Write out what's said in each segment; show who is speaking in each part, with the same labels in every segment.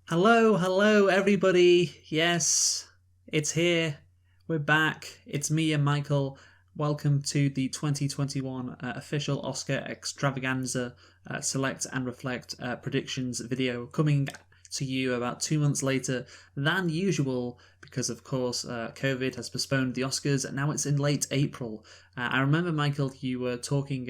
Speaker 1: Hello, hello, everybody. Yes, it's here. We're back. It's me and Michael. Welcome to the 2021 official Oscar Extravaganza Select and Reflect predictions video coming to you about 2 months later than usual because, of course, COVID has postponed the Oscars and now it's in late April. I remember, Michael, you were talking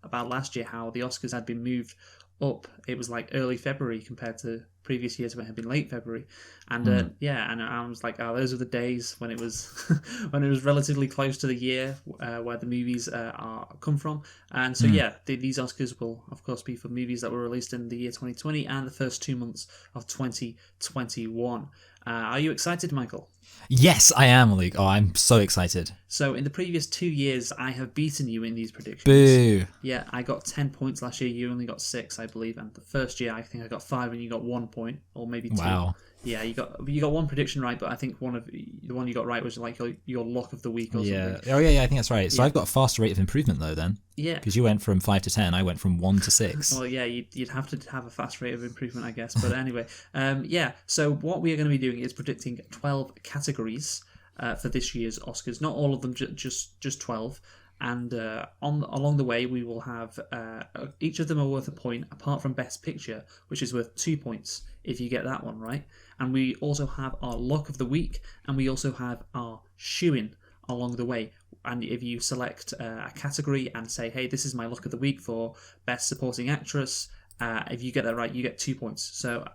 Speaker 1: about last year how the Oscars had been moved up. It was like early February compared to previous years when it had been late February, and and I was like, oh, those are the days when it was when it was relatively close to the year where the movies are come from, and so these Oscars will of course be for movies that were released in the year 2020 and the first 2 months of 2021. Are you excited, Michael?
Speaker 2: Yes, I am, Luke. Oh, I'm so excited.
Speaker 1: So in the previous 2 years, I have beaten you in these predictions.
Speaker 2: Boo.
Speaker 1: Yeah, I got 10 points last year. You only got 6, I believe. And the first year, I think I got 5, and you got 1 point, or maybe 2.
Speaker 2: Wow.
Speaker 1: Yeah, you got one prediction right, but I think the one you got right was like your lock of the week or something.
Speaker 2: Yeah. Oh, yeah, I think that's right. So I've got a faster rate of improvement, though, then.
Speaker 1: Yeah.
Speaker 2: Because you went from 5 to 10, I went from 1 to 6.
Speaker 1: Well, yeah, you'd have to have a fast rate of improvement, I guess. But anyway, so what we are going to be doing is predicting 12 categories for this year's Oscars. Not all of them, just 12. And along the way, we will have each of them are worth a point, apart from Best Picture, which is worth 2 points if you get that one right. And we also have our Lock of the Week, and we also have our Shoe-In along the way. And if you select a category and say, hey, this is my Lock of the Week for Best Supporting Actress, if you get that right, you get 2 points. So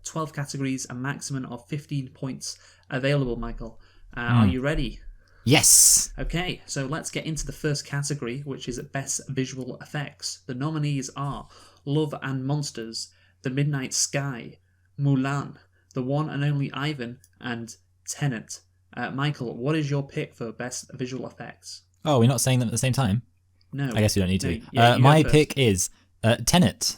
Speaker 1: 12 categories, a maximum of 15 points available, Michael. Are you ready?
Speaker 2: Yes.
Speaker 1: Okay, so let's get into the first category, which is Best Visual Effects. The nominees are Love and Monsters, The Midnight Sky, Mulan, The One and Only Ivan, and Tenet. Michael, what is your pick for Best Visual Effects?
Speaker 2: Oh, we're not saying them at the same time?
Speaker 1: No.
Speaker 2: I guess you don't need to.
Speaker 1: Yeah,
Speaker 2: my pick is Tenet.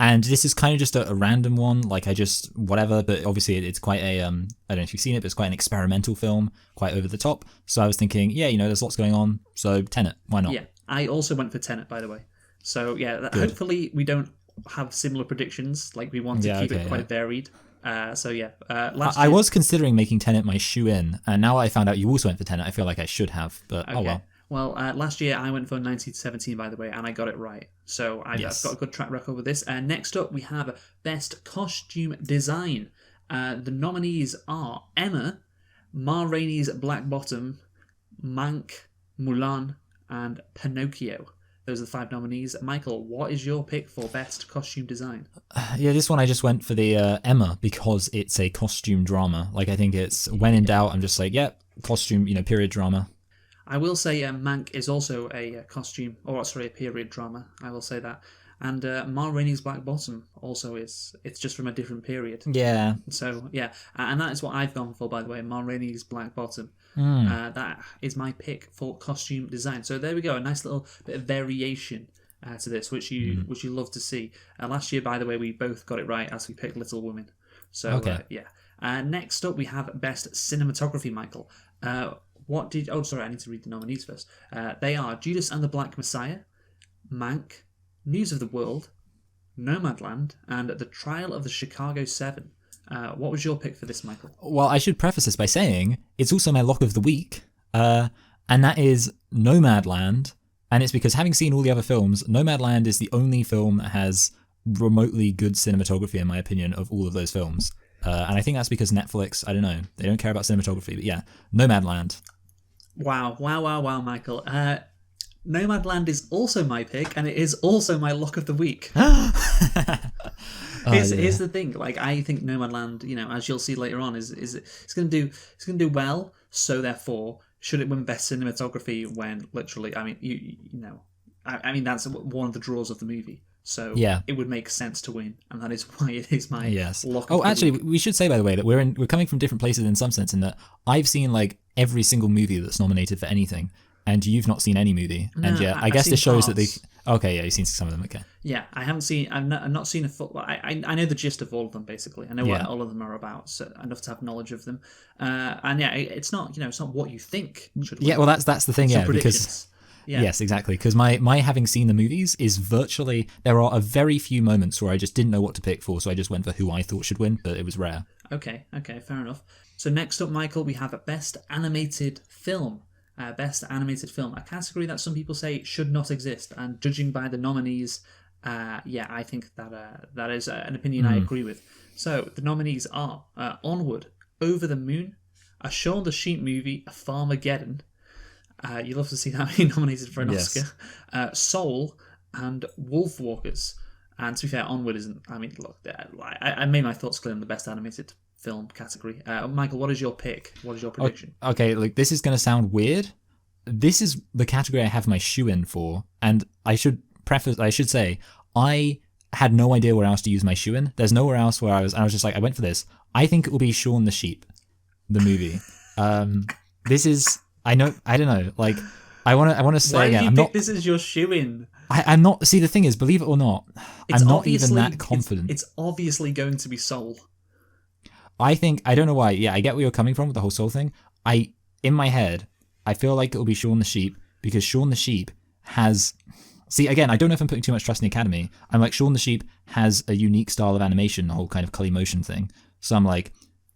Speaker 2: And this is kind of just a random one, like whatever, but obviously it's quite a, I don't know if you've seen it, but it's quite an experimental film, quite over the top. So I was thinking, there's lots going on, so Tenet, why not?
Speaker 1: Yeah, I also went for Tenet, by the way. So hopefully we don't have similar predictions, like we want to keep it quite varied. Last year,
Speaker 2: I was considering making Tenet my shoe-in, and now I found out you also went for Tenet, I feel like I should have, but oh well.
Speaker 1: Well, last year I went for 1917, by the way, and I got it right. So I've got a good track record with this. Next up, we have Best Costume Design. The nominees are Emma, Ma Rainey's Black Bottom, Mank, Mulan, and Pinocchio. Those are the 5 nominees. Michael, what is your pick for Best Costume Design?
Speaker 2: This one I just went for the Emma because it's a costume drama. Like, I think it's, when in doubt, I'm just like, costume, period drama.
Speaker 1: I will say Mank is also a a period drama. I will say that. And Ma Rainey's Black Bottom also it's just from a different period.
Speaker 2: Yeah.
Speaker 1: So, and that is what I've gone for, by the way, Ma Rainey's Black Bottom. That is my pick for costume design. So there we go, a nice little bit of variation to this, which you love to see. Last year, by the way, we both got it right as we picked Little Women. So,
Speaker 2: okay.
Speaker 1: Next up, we have Best Cinematography, Michael. I need to read the nominees first. They are Judas and the Black Messiah, Mank, News of the World, Nomadland, and The Trial of the Chicago 7. What was your pick for this, Michael?
Speaker 2: Well, I should preface this by saying it's also my lock of the week, and that is Nomadland, and it's because having seen all the other films, Nomadland is the only film that has remotely good cinematography, in my opinion, of all of those films. And I think that's because Netflix, I don't know, they don't care about cinematography, but Nomadland.
Speaker 1: Wow, Michael. Nomadland is also my pick, and it is also my lock of the week. Here's the thing. Like, I think Nomadland, as you'll see later on, is it's going to do well. So therefore, should it win Best Cinematography? When literally, I mean that's one of the draws of the movie. So it would make sense to win, and that is why it is my lock.
Speaker 2: Oh, actually, we should say, by the way, that we're coming from different places in some sense, in that I've seen like every single movie that's nominated for anything, and you've not seen any movie.
Speaker 1: No,
Speaker 2: and I guess this shows that they. Okay, you've seen some of them. Okay.
Speaker 1: Yeah, I haven't seen. I've not seen a full. I know the gist of all of them basically. I know what all of them are about, so enough to have knowledge of them. It's not. It's not what you think should win.
Speaker 2: Yeah, well, that's the thing.
Speaker 1: Because Yeah.
Speaker 2: Yes, exactly. Because my having seen the movies is virtually, there are a very few moments where I just didn't know what to pick for, so I just went for who I thought should win, but it was rare.
Speaker 1: Okay, fair enough. So next up, Michael, we have a Best Animated Film. Best Animated Film, a category that some people say should not exist, and judging by the nominees, I think that is an opinion I agree with. So the nominees are Onward, Over the Moon, a Shaun the Sheep movie, a Farmageddon. You love to see that being nominated for an
Speaker 2: Yes.
Speaker 1: Oscar. Soul and Wolfwalkers. And to be fair, Onward isn't. I mean, look, I made my thoughts clear in the Best Animated Film category. Michael, what is your pick? What is your prediction?
Speaker 2: Okay, look, this is going to sound weird. This is the category I have my shoe in for, and I should say, I had no idea where else to use my shoe in. There's nowhere else where I was just like, I went for this. I think it will be Shaun the Sheep, the movie. This is, I don't know, like, I want to say
Speaker 1: Why
Speaker 2: again,
Speaker 1: did you
Speaker 2: I'm
Speaker 1: pick
Speaker 2: not,
Speaker 1: this as your shoe in?
Speaker 2: I'm not, see, the thing is, believe it or not,
Speaker 1: It's
Speaker 2: I'm not
Speaker 1: obviously-
Speaker 2: even that confident.
Speaker 1: It's obviously going to be Soul.
Speaker 2: I think, I don't know why, yeah, I get where you're coming from with the whole soul thing. In my head, I feel like it'll be Shaun the Sheep, because Shaun the Sheep has, see, again, I don't know if I'm putting too much trust in the Academy. I'm like, Shaun the Sheep has a unique style of animation, the whole kind of clay motion thing. So I'm like,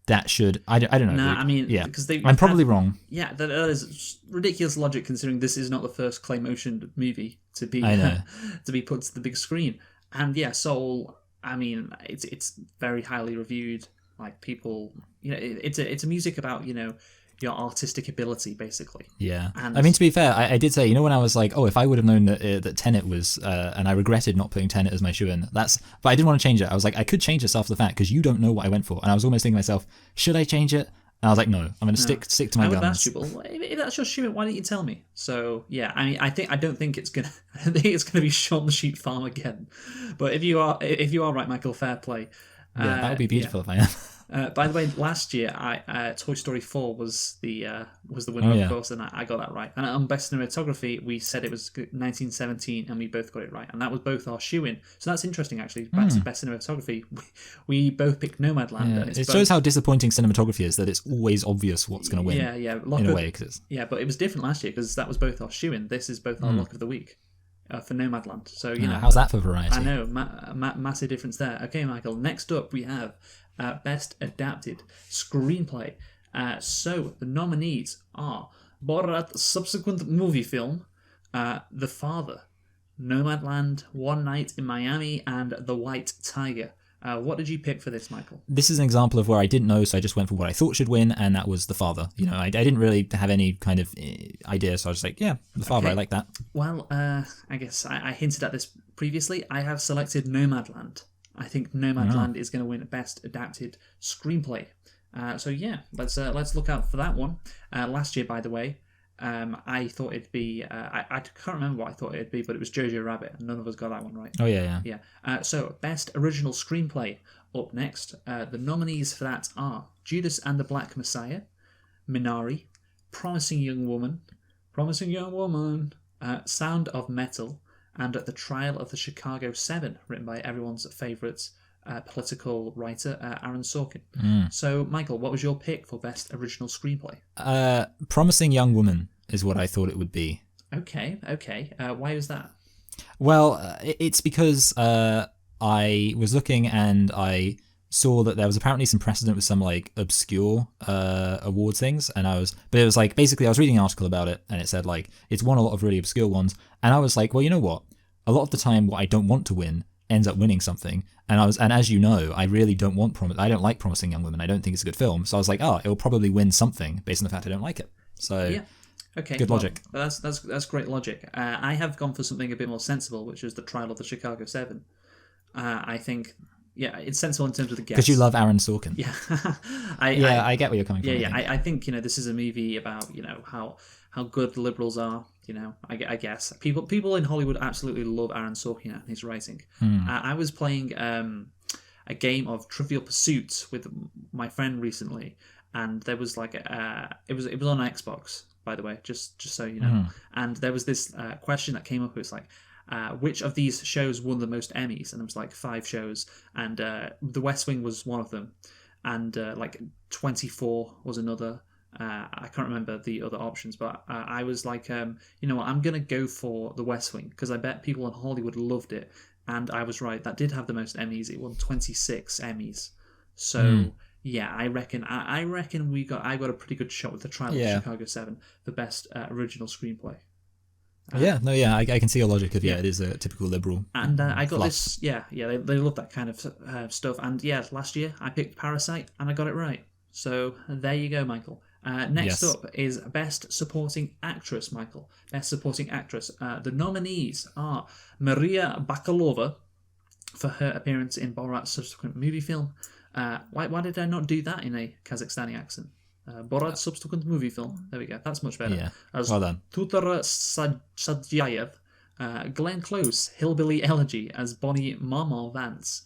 Speaker 2: that should, I don't know.
Speaker 1: Nah,
Speaker 2: like,
Speaker 1: I mean,
Speaker 2: yeah,
Speaker 1: because
Speaker 2: I'm probably wrong.
Speaker 1: Yeah, that is ridiculous logic considering this is not the first clay motion movie to be
Speaker 2: I know.
Speaker 1: to be put to the big screen. And yeah, Soul. I mean, it's very highly reviewed. Like people, it's a music about your artistic ability, basically.
Speaker 2: Yeah.
Speaker 1: And
Speaker 2: I mean, to be fair, I did say, when I was like, oh, if I would have known that Tenet was, and I regretted not putting Tenet as my shoe-in, but I didn't want to change it. I was like, I could change this after the fact, because you don't know what I went for. And I was almost thinking to myself, should I change it? And I was like, no, I'm going to stick to my
Speaker 1: I would have
Speaker 2: guns.
Speaker 1: asked you, well, if that's your shoe, why didn't you tell me? So yeah, I mean, I don't think it's gonna be Shaun the Sheep Farm again. But if you are right, Michael, fair play.
Speaker 2: Yeah, that would be beautiful if I am.
Speaker 1: By the way, last year, Toy Story 4 was the winner,
Speaker 2: Oh, yeah.
Speaker 1: of course, and I got that right. And on Best Cinematography, we said it was 1917, and we both got it right, and that was both our shoe-in. So that's interesting, actually. Back to Best Cinematography, we both picked Nomadland.
Speaker 2: Yeah,
Speaker 1: And
Speaker 2: it shows how disappointing cinematography is, that it's always obvious what's going to win.
Speaker 1: Yeah.
Speaker 2: In a way, because it's...
Speaker 1: Yeah, but it was different last year because that was both our shoe-in. This is both our lock of the week for Nomadland. So
Speaker 2: how's that for variety?
Speaker 1: I know, massive difference there. Okay, Michael. Next up, we have Best Adapted Screenplay. So the nominees are Borat subsequent movie film, The Father, Nomadland, One Night in Miami, and The White Tiger. What did you pick for this, Michael?
Speaker 2: This is an example of where I didn't know, so I just went for what I thought should win, and that was The Father. I didn't really have any kind of idea, so I was like, yeah, The Father,
Speaker 1: Okay.
Speaker 2: I like that.
Speaker 1: Well, I guess I hinted at this previously. I have selected Nomadland. I think Nomadland is going to win Best Adapted Screenplay. So yeah, let's look out for that one. Last year, by the way, I thought it'd be I can't remember what I thought it'd be, but it was Jojo Rabbit, and none of us got that one right.
Speaker 2: Oh, yeah.
Speaker 1: Yeah. So Best Original Screenplay up next. The nominees for that are Judas and the Black Messiah, Minari, Promising Young Woman, Sound of Metal, and The Trial of the Chicago 7, written by everyone's favourite political writer, Aaron Sorkin. So, Michael, what was your pick for Best Original Screenplay?
Speaker 2: Promising Young Woman is what I thought it would be.
Speaker 1: Okay. Why was that?
Speaker 2: Well, it's because I was looking and I saw that there was apparently some precedent with some like obscure award things, and but it was like, basically I was reading an article about it, and it said like it's won a lot of really obscure ones, and I was like, well, you know what? A lot of the time, what I don't want to win ends up winning something, and as you know, I really don't want I don't like Promising Young Women. I don't think it's a good film, so I was like, oh, it'll probably win something based on the fact I don't like it. So
Speaker 1: Yeah. Okay.
Speaker 2: Good logic.
Speaker 1: Well, that's great logic. I have gone for something a bit more sensible, which is The Trial of the Chicago 7. I think, yeah, it's sensible in terms of the guess.
Speaker 2: because you love Aaron Sorkin.
Speaker 1: Yeah.
Speaker 2: I get where you're coming from.
Speaker 1: Yeah.
Speaker 2: I think.
Speaker 1: I think this is a movie about how good the liberals are. I guess people in Hollywood absolutely love Aaron Sorkin and his writing. I was playing a game of Trivial Pursuit with my friend recently, and there was like it was on Xbox, by the way, just so you know. And there was this question that came up. It was like, which of these shows won the most Emmys? And it was like 5 shows, and The West Wing was one of them, and like 24 was another. I can't remember the other options, but I was like, you know what, I'm gonna go for The West Wing because I bet people in Hollywood loved it, and I was right. That did have the most Emmys. It won 26 Emmys. So yeah, I reckon I got a pretty good shot with The Trial of
Speaker 2: Yeah.
Speaker 1: Chicago 7 for best original screenplay.
Speaker 2: I can see your logic of it is a typical liberal.
Speaker 1: And I got
Speaker 2: fluff.
Speaker 1: this, they love that kind of stuff. And yeah, last year I picked Parasite and I got it right. So there you go, Michael. Next
Speaker 2: Yes.
Speaker 1: up is Best Supporting Actress, Michael. Best Supporting Actress. The nominees are Maria Bakalova for her appearance in Borat's subsequent movie film. Why did I not do that in a Kazakhstani accent? Borat's subsequent movie film. There we go. That's much better.
Speaker 2: Yeah.
Speaker 1: As
Speaker 2: Well done.
Speaker 1: Tutar Sadjayev, Glenn Close, Hillbilly Elegy as Bonnie Marmar Vance,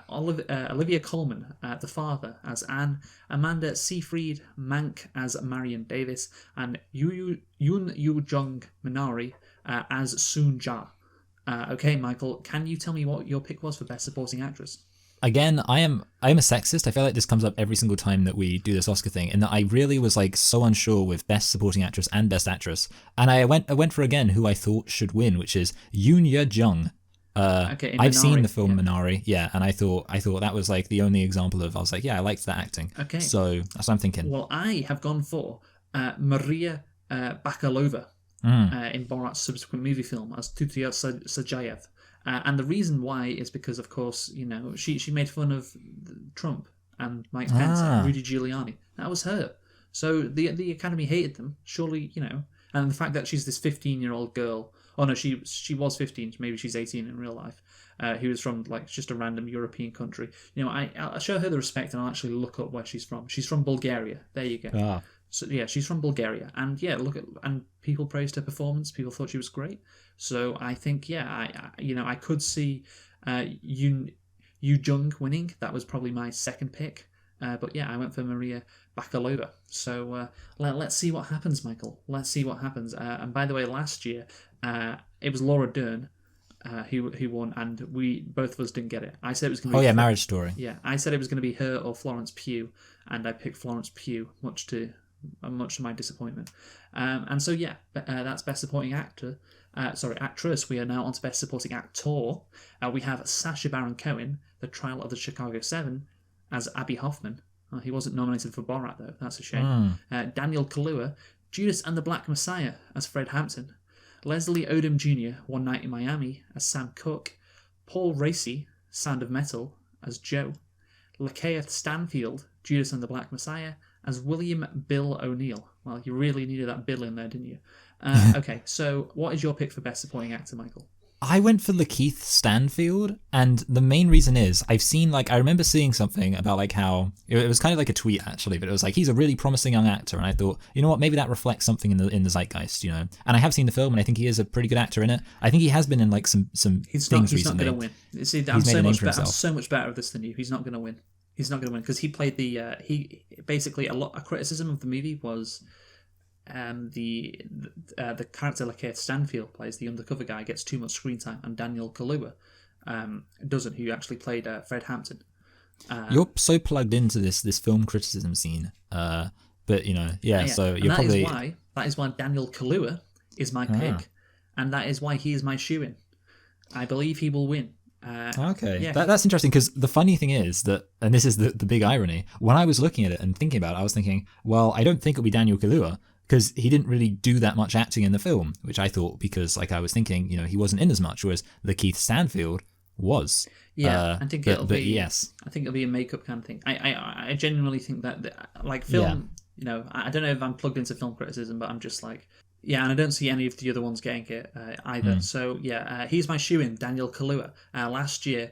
Speaker 1: Olivia Colman, the father, as Anne, Amanda Seyfried Mank as Marion Davis, and Yoon Yoo-jung Minari as Soon Ja. Okay, Michael, can you tell me what your pick was for Best Supporting Actress?
Speaker 2: Again, I am a sexist. I feel like this comes up every single time that we do this Oscar thing, and that I really was like so unsure with Best Supporting Actress and Best Actress, and I went for again who I thought should win, which is Yoon Ye-jung.
Speaker 1: Okay, in
Speaker 2: I've
Speaker 1: Minari,
Speaker 2: seen the film Minari, and I thought that was like the only example of I was like, yeah, I liked that acting.
Speaker 1: Okay.
Speaker 2: So that's what I'm thinking.
Speaker 1: Well, I have gone for Maria Bakalova in Borat's subsequent movie film as Tutia Sajayev. And the reason why is because, of course, you know, she made fun of Trump and Mike Pence and Rudy Giuliani. That was her. So the Academy hated them, surely, you know. And the fact that she's this 15-year-old girl, oh no, she was 15, maybe she's 18 in real life, who was from like just a random European country. You know, I'll show her the respect and I'll actually look up where she's from. She's from Bulgaria. There you go. So yeah, she's from Bulgaria, and yeah, and people praised her performance. People thought she was great. So I think I could see Yoo Jung winning. That was probably my second pick. But yeah, I went for Maria Bakalova. So let's see what happens, Michael. Let's see what happens. And by the way, last year it was Laura Dern who won, and both of us didn't get it. I said it was going to be
Speaker 2: Marriage Story.
Speaker 1: Yeah, I said it was going to be her or Florence Pugh, and I picked Florence Pugh, much to my disappointment. And so yeah, that's Best Supporting Actress. We are now on to Best Supporting Actor. We have Sacha Baron Cohen, The Trial of the Chicago 7, as Abby Hoffman. He wasn't nominated for Borat though. That's a shame. Daniel Kaluuya, Judas and the Black Messiah, as Fred Hampton. Leslie Odom Jr., One Night in Miami, as Sam Cooke. Paul Raci, Sound of Metal, as Joe. Lakeith Stanfield, Judas and the Black Messiah, as William Bill O'Neill. Well, you really needed that Bill in there, didn't you? Okay, so what is your pick for Best Supporting Actor, Michael?
Speaker 2: I went for Lakeith Stanfield, and the main reason is I remember seeing something about like how it was kind of like a tweet actually, but it was like he's a really promising young actor, and I thought, you know what, maybe that reflects something in the zeitgeist, you know. And I have seen the film, and I think he is a pretty good actor in it. I think he has been in like some
Speaker 1: He's
Speaker 2: things
Speaker 1: not
Speaker 2: recently.
Speaker 1: going to win. See, I'm so much better at this than you. He's not going to win. He's not going to win because he played he basically a criticism of the movie was. The character Lakeith Stanfield plays, the undercover guy, gets too much screen time, and Daniel Kaluuya doesn't, who actually played Fred Hampton.
Speaker 2: You're so plugged into this film criticism scene, but you know, so you're probably...
Speaker 1: That is why Daniel Kaluuya is my pick, and that is why he is my shoo-in. I believe he will win.
Speaker 2: Okay,
Speaker 1: yeah.
Speaker 2: That's interesting, because the funny thing is that, and this is the big irony, when I was looking at it and thinking about it, I was thinking, well, I don't think it'll be Daniel Kaluuya, because he didn't really do that much acting in the film, which I thought, because like I was thinking, you know, he wasn't in as much, whereas Lakeith Stanfield was.
Speaker 1: Yeah, I think it'll be.
Speaker 2: Yes,
Speaker 1: I think it'll be a makeup kind of thing. I genuinely think that like film, you know, I don't know if I'm plugged into film criticism, but I'm just like, yeah, and I don't see any of the other ones getting it either. So yeah, he's my shoo-in, Daniel Kaluuya. Last year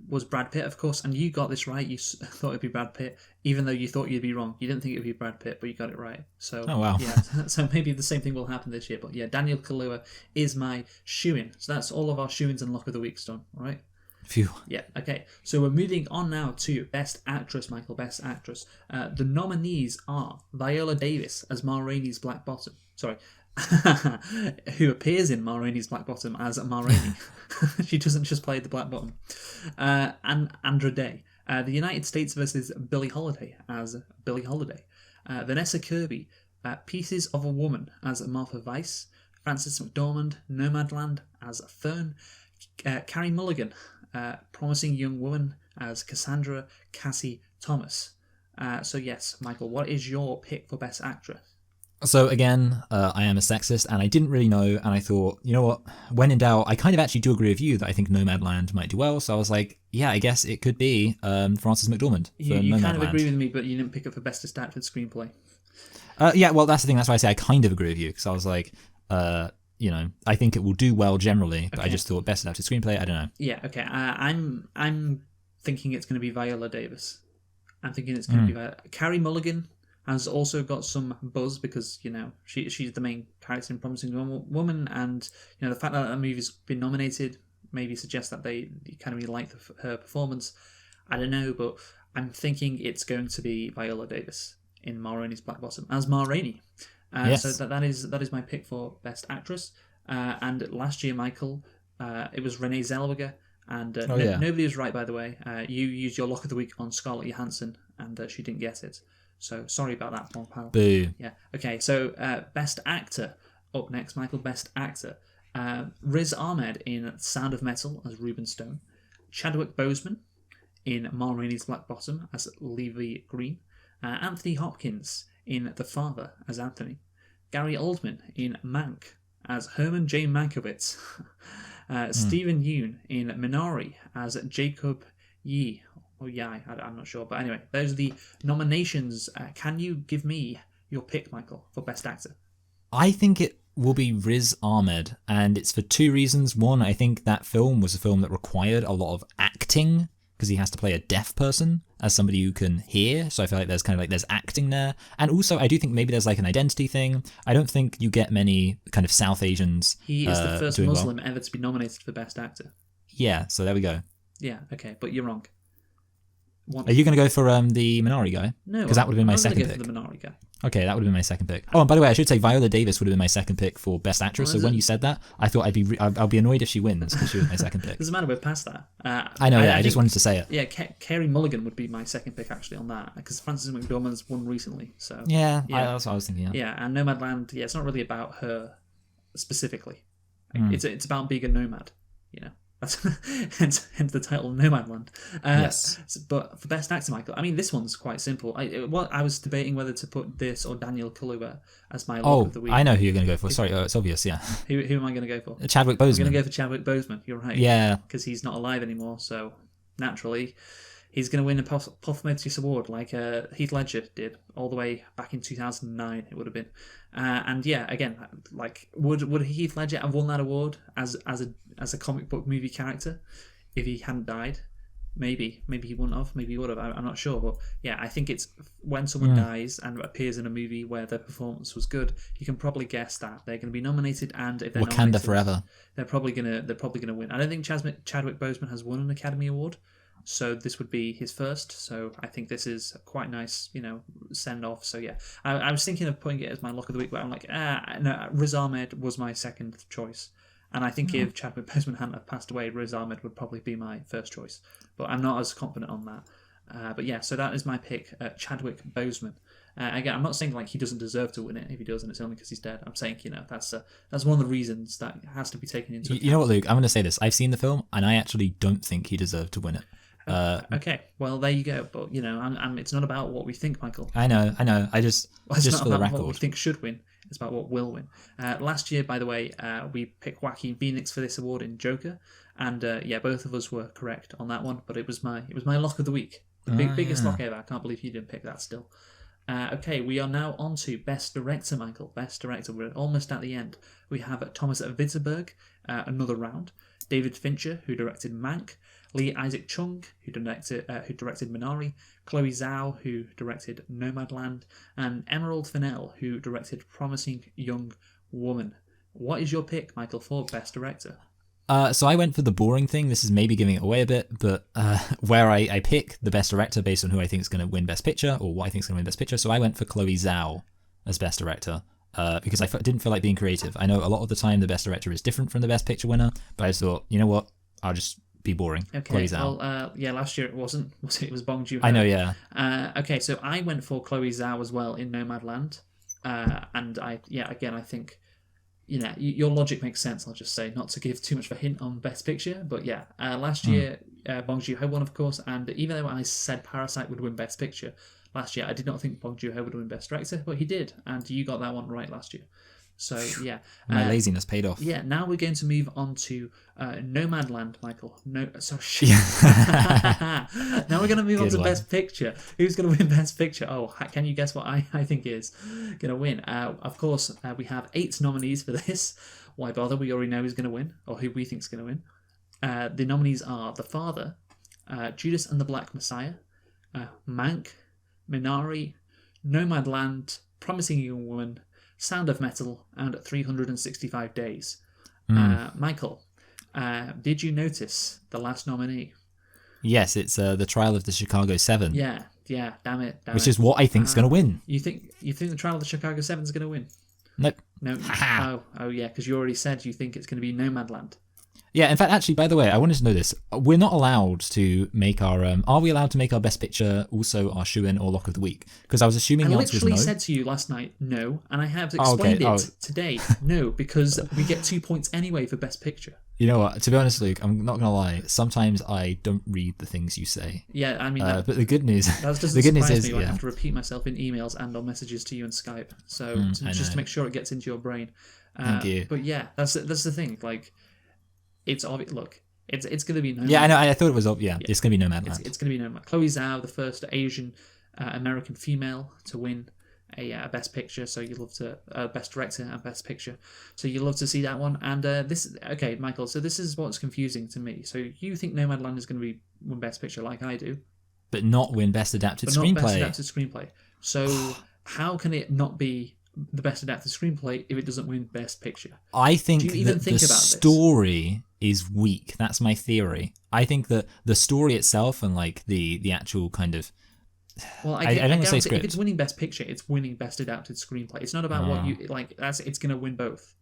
Speaker 1: was Brad Pitt, of course, and you got this right. You thought it'd be Brad Pitt, even though you thought you'd be wrong. You didn't think it would be Brad Pitt, but you got it right. So
Speaker 2: oh wow,
Speaker 1: yeah. So maybe the same thing will happen this year. But yeah, Daniel Kaluuya is my shoo-in. So that's all of our shoo-ins and lock of the weeks done. All right.
Speaker 2: Phew.
Speaker 1: Yeah, okay. So we're moving on now to Best Actress, Michael, Best Actress. The nominees are Viola Davis as Ma Rainey's Black Bottom. Sorry. Who appears in Ma Rainey's Black Bottom as Ma Rainey. She doesn't just play the Black Bottom. And Andra Day. The United States versus Billie Holiday as Billie Holiday. Vanessa Kirby, Pieces of a Woman as Martha Weiss, Frances McDormand, Nomadland as Fern, Carey Mulligan, Promising Young Woman as Cassandra Cassie Thomas. So yes, Michael, what is your pick for Best Actress?
Speaker 2: So again, I am a sexist, and I didn't really know, and I thought, you know what, when in doubt, I kind of actually do agree with you that I think Nomadland might do well, so I was like, yeah, I guess it could be Frances McDormand for
Speaker 1: You kind of
Speaker 2: Nomadland.
Speaker 1: agree with me, but you didn't pick it for Best Adapted Screenplay.
Speaker 2: Yeah, well, that's the thing, that's why I say I kind of agree with you, because I was like, you know, I think it will do well generally, but I just thought Best Adapted Screenplay, I don't know.
Speaker 1: Yeah, okay. I'm thinking it's going to be Viola Davis. I'm thinking it's going to be Carey Mulligan has also got some buzz because, you know, she's the main character in Promising Young Woman, and, you know, the fact that that movie's been nominated maybe suggests that the Academy like her performance. I don't know, but I'm thinking it's going to be Viola Davis in Ma Rainey's Black Bottom as Ma Rainey.
Speaker 2: Yes.
Speaker 1: So that is my pick for Best Actress. And last year, Michael, it was Renee Zellweger. And nobody was right, by the way. You used your lock of the week on Scarlett Johansson, and she didn't get it. So sorry about that, Paul pal.
Speaker 2: Boo.
Speaker 1: Yeah. Okay. So Best Actor up next, Michael. Best Actor: Riz Ahmed in Sound of Metal as Reuben Stone, Chadwick Boseman in Ma Rainey's Black Bottom as Levi Green, Anthony Hopkins in The Father as Anthony, Gary Oldman in Mank as Herman J. Mankiewicz, Stephen Yeun in Minari as Jacob Yi. Oh yeah, I'm not sure, but anyway, those are the nominations. Can you give me your pick, Michael, for Best Actor?
Speaker 2: I think it will be Riz Ahmed, and it's for two reasons. One, I think that film was a film that required a lot of acting, because he has to play a deaf person as somebody who can hear, so I feel like there's kind of like there's acting there. And also, I do think maybe there's like an identity thing. I don't think you get many kind of South Asians.
Speaker 1: He is the first Muslim ever to be nominated for Best Actor.
Speaker 2: Yeah, so there we go.
Speaker 1: Yeah, okay, but you're wrong.
Speaker 2: Are you going to go for the Minari guy?
Speaker 1: No,
Speaker 2: because that would have been my second
Speaker 1: pick.
Speaker 2: pick.
Speaker 1: For the Minari guy.
Speaker 2: Okay, that would have been my second pick. Oh, and by the way, I should say Viola Davis would have been my second pick for Best Actress. So when you said that, I thought I'll be annoyed if she wins because she was my second pick.
Speaker 1: Doesn't matter, we're past that.
Speaker 2: I know. I just wanted to say it.
Speaker 1: Yeah, Carey Mulligan would be my second pick actually on that because Frances McDormand's won recently. So
Speaker 2: yeah. That's what I was thinking.
Speaker 1: Yeah, and Nomadland. Yeah, it's not really about her specifically. It's about being a nomad. You know. That's hence the title Nomadland.
Speaker 2: Yes.
Speaker 1: But for Best Actor, Michael, I mean, this one's quite simple. I was debating whether to put this or Daniel Kaluuya as my lock of the week.
Speaker 2: I know who you're going to go for. Sorry, it's obvious, yeah.
Speaker 1: Who am I going to go for?
Speaker 2: Chadwick Boseman.
Speaker 1: I'm going to go for Chadwick Boseman, you're right.
Speaker 2: Yeah.
Speaker 1: Because he's not alive anymore, so naturally he's going to win a Pothmotus Award like Heath Ledger did all the way back in 2009, it would have been. And yeah, again, like would Heath Ledger have won that award as a comic book movie character if he hadn't died? Maybe he wouldn't have. Maybe he would have. I'm not sure, but yeah, I think it's when someone dies and appears in a movie where their performance was good, you can probably guess that they're going to be nominated, and if they're
Speaker 2: Wakanda
Speaker 1: nominated,
Speaker 2: forever.
Speaker 1: They're probably gonna win. I don't think Chadwick Boseman has won an Academy Award, so this would be his first. So I think this is quite nice, send off. So yeah, I was thinking of putting it as my lock of the week, but I'm like, no, Riz Ahmed was my second choice. And I think if Chadwick Boseman hadn't have passed away, Riz Ahmed would probably be my first choice. But I'm not as confident on that. But yeah, so that is my pick, Chadwick Boseman. Again, I'm not saying like he doesn't deserve to win it. If he does, and it's only because he's dead. I'm saying that's one of the reasons that has to be taken into account.
Speaker 2: You know what, Luke? I'm going to say this. I've seen the film, and I actually don't think he deserved to win it.
Speaker 1: Okay, well there you go. But it's not about what we think, Michael.
Speaker 2: I know. Just for the record,
Speaker 1: what we think should win. It's about what will win. Last year, by the way, we picked Joaquin Phoenix for this award in Joker, and both of us were correct on that one. But it was my lock of the week, the biggest lock ever. I can't believe you didn't pick that still. Okay, we are now on to Best Director, Michael. Best Director. We're almost at the end. We have Thomas Vinterberg, Another Round, David Fincher, who directed Mank, Lee Isaac Chung, who directed Minari, Chloe Zhao, who directed Nomadland, and Emerald Fennell, who directed Promising Young Woman. What is your pick, Michael, for Best Director?
Speaker 2: So I went for the boring thing. This is maybe giving it away a bit, but where I pick the Best Director based on who I think is going to win Best Picture, or what I think is going to win Best Picture. So I went for Chloe Zhao as Best Director. Because I didn't feel like being creative. I know a lot of the time the Best Director is different from the Best Picture winner, but I just thought, you know what, I'll just be boring.
Speaker 1: Okay,
Speaker 2: Chloe Zhao.
Speaker 1: well, yeah, last year it wasn't. It was Bong Joon-ho.
Speaker 2: I know, yeah.
Speaker 1: Okay, so I went for Chloe Zhao as well in Nomadland, and again, I think, your logic makes sense. I'll just say, not to give too much of a hint on Best Picture, but yeah, last year Bong Joon-ho won, of course, and even though I said Parasite would win Best Picture last year, I did not think Bong Joon-ho would win Best Director, but he did, and you got that one right last year. So yeah,
Speaker 2: My laziness paid off.
Speaker 1: yeah. Now we're going to move on to Nomadland, Michael. No, sorry. Now we're going to move on
Speaker 2: Good
Speaker 1: to
Speaker 2: one.
Speaker 1: Best Picture. Who's going to win Best Picture? Oh, can you guess what I think is going to win? Of course, we have 8 nominees for this. Why bother? We already know who's going to win, or who we think is going to win. The nominees are The Father, Judas and the Black Messiah, Mank, Minari, Nomadland, Promising Young Woman, Sound of Metal, and 365 Days. Michael, did you notice the last nominee?
Speaker 2: Yes, it's The Trial of the Chicago 7,
Speaker 1: Yeah, damn it.
Speaker 2: which is what I think's going to win.
Speaker 1: You think the Trial of the Chicago 7 is going to win?
Speaker 2: Nope.
Speaker 1: No. Oh yeah, because you already said you think it's going to be Nomadland.
Speaker 2: Yeah, in fact, actually, by the way, I wanted to know this. We're not allowed to make our... are we allowed to make our Best Picture also our shoe-in or lock of the week? Because I was assuming
Speaker 1: I
Speaker 2: the answer was
Speaker 1: literally
Speaker 2: no.
Speaker 1: said to you last night, no, and I have
Speaker 2: Oh, okay.
Speaker 1: explained it today, no, because we get 2 points anyway for Best Picture.
Speaker 2: You know what? To be honest, Luke, I'm not going to lie. Sometimes I don't read the things you say.
Speaker 1: Yeah, I mean,
Speaker 2: But the good news...
Speaker 1: that doesn't
Speaker 2: the good news
Speaker 1: surprise
Speaker 2: is,
Speaker 1: me. I
Speaker 2: yeah.
Speaker 1: have to repeat myself in emails and on messages to you in Skype, so just to make sure it gets into your brain.
Speaker 2: Thank you.
Speaker 1: But yeah, that's the thing. Like, it's obvious. Look, it's going to be Nomadland.
Speaker 2: Yeah, I know. I thought it was... Yeah, it's going to be Nomadland.
Speaker 1: It's going to be Nomadland. Chloe Zhao, the first Asian American female to win a Best Picture, so you love to Best Director and Best Picture, so you love to see that one. And okay, Michael. So this is what's confusing to me. So you think Nomadland is going to win Best Picture, like I do,
Speaker 2: But not win Best Adapted
Speaker 1: but
Speaker 2: Screenplay.
Speaker 1: not Best Adapted Screenplay. So how can it not be the Best Adapted Screenplay if it doesn't win Best Picture?
Speaker 2: I think
Speaker 1: Do you even
Speaker 2: that
Speaker 1: think
Speaker 2: the
Speaker 1: about this?
Speaker 2: story is weak. That's my theory. I think that the story itself and like the actual kind of...
Speaker 1: Well,
Speaker 2: I don't wanna say
Speaker 1: if
Speaker 2: script.
Speaker 1: it's winning Best Picture, it's winning Best Adapted Screenplay. It's not about what you like. It's going to win both.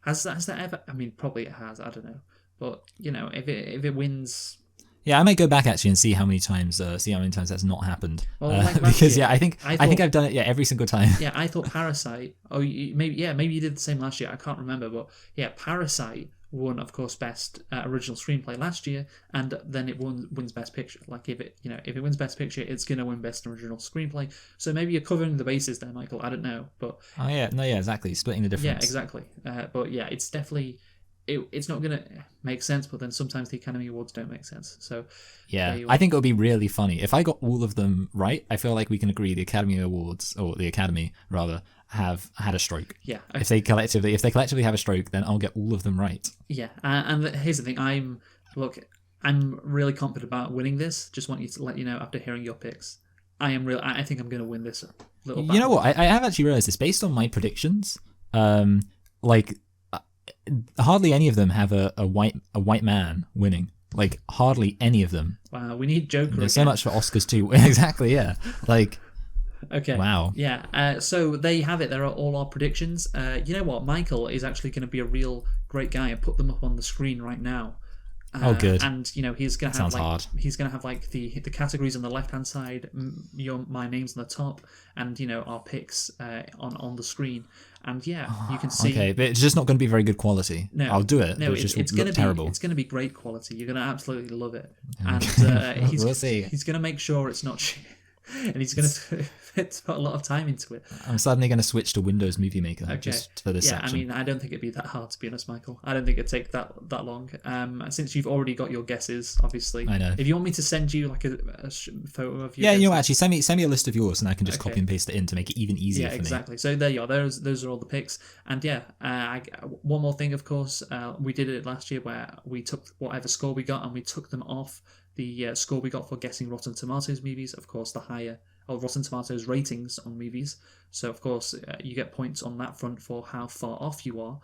Speaker 1: Has that ever? I mean, probably it has. I don't know, but if it wins,
Speaker 2: Yeah, I might go back actually and see how many times that's not happened.
Speaker 1: Well, like last
Speaker 2: because
Speaker 1: year,
Speaker 2: I think I've done it every single time.
Speaker 1: yeah, I thought Parasite. Oh, maybe you did the same last year. I can't remember, but yeah, Parasite won, of course, Best Original Screenplay last year, and then it wins Best Picture. Like if it wins Best Picture, it's gonna win Best Original Screenplay. So maybe you're covering the bases there, Michael. I don't know, but
Speaker 2: Oh yeah, no, yeah, exactly. Splitting the difference.
Speaker 1: yeah, exactly. But yeah, it's definitely it's not gonna make sense. But then sometimes the Academy Awards don't make sense. So
Speaker 2: Yeah,
Speaker 1: there you
Speaker 2: I
Speaker 1: are.
Speaker 2: think it would be really funny if I got all of them right. I feel like we can agree the Academy Awards, or the Academy rather, have had a stroke.
Speaker 1: Yeah,
Speaker 2: If they collectively have a stroke, then I'll get all of them right.
Speaker 1: yeah. And here's the thing. I'm really confident about winning this. Just want you to let you know after hearing your picks. I think I'm gonna win this little battle.
Speaker 2: You know what? I have actually realized this based on my predictions. Hardly any of them have a white man winning. Like hardly any of them.
Speaker 1: Wow, we need Joker.
Speaker 2: There's so
Speaker 1: again.
Speaker 2: much for Oscars too. Exactly. Yeah. Like.
Speaker 1: Okay.
Speaker 2: Wow.
Speaker 1: Yeah. So there you have it. There are all our predictions. You know what? Michael is actually going to be a real great guy and put them up on the screen right now.
Speaker 2: Oh, good.
Speaker 1: And he's going to have
Speaker 2: sounds hard.
Speaker 1: he's going to have like the categories on the left hand side, my name's on the top, and our picks on the screen. And yeah, you can see.
Speaker 2: Okay, but it's just not going to be very good quality.
Speaker 1: No,
Speaker 2: I'll do it.
Speaker 1: No,
Speaker 2: but it just
Speaker 1: it's
Speaker 2: look
Speaker 1: going to be
Speaker 2: terrible.
Speaker 1: It's going to be great quality. You're going to absolutely love it. And
Speaker 2: We'll see.
Speaker 1: He's going to make sure it's not shit. And he's going to put a lot of time into it.
Speaker 2: I'm suddenly going to switch to Windows Movie Maker just for this
Speaker 1: Yeah,
Speaker 2: section.
Speaker 1: I mean, I don't think it'd be that hard, to be honest, Michael. I don't think it'd take that long. Since you've already got your guesses, obviously.
Speaker 2: I know.
Speaker 1: If you want me to send you like a photo of your
Speaker 2: Yeah,
Speaker 1: guesses,
Speaker 2: actually, send me a list of yours, and I can just
Speaker 1: Okay.
Speaker 2: copy and paste it in to make it even easier
Speaker 1: yeah,
Speaker 2: for me.
Speaker 1: exactly. So there you are. Those are all the picks. And yeah, one more thing, of course, we did it last year where we took whatever score we got and we took them off the score we got for guessing Rotten Tomatoes movies. Of course, the higher Rotten Tomatoes ratings on movies. So of course, you get points on that front for how far off you are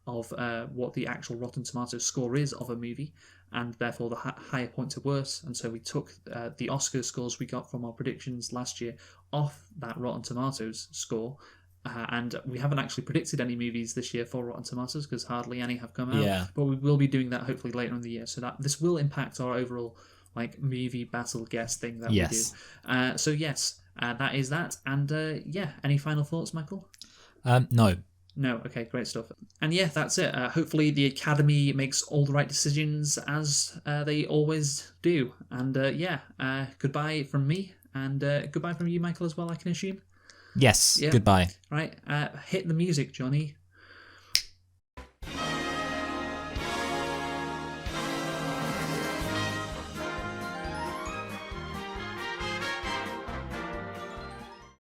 Speaker 1: of what the actual Rotten Tomatoes score is of a movie, and therefore the higher points are worse. And so we took the Oscar scores we got from our predictions last year off that Rotten Tomatoes score, And we haven't actually predicted any movies this year for Rotten Tomatoes because hardly any have come out.
Speaker 2: Yeah.
Speaker 1: But we will be doing that hopefully later in the year. So that this will impact our overall like movie battle guess thing that
Speaker 2: Yes.
Speaker 1: we do. So yes, that is that. And yeah, any final thoughts, Michael?
Speaker 2: No.
Speaker 1: No, okay, great stuff. And yeah, that's it. Hopefully the Academy makes all the right decisions as they always do. And yeah, goodbye from me, and goodbye from you, Michael, as well, I can assume.
Speaker 2: Yes.
Speaker 1: Yeah.
Speaker 2: Goodbye.
Speaker 1: Right, hit the music, Johnny.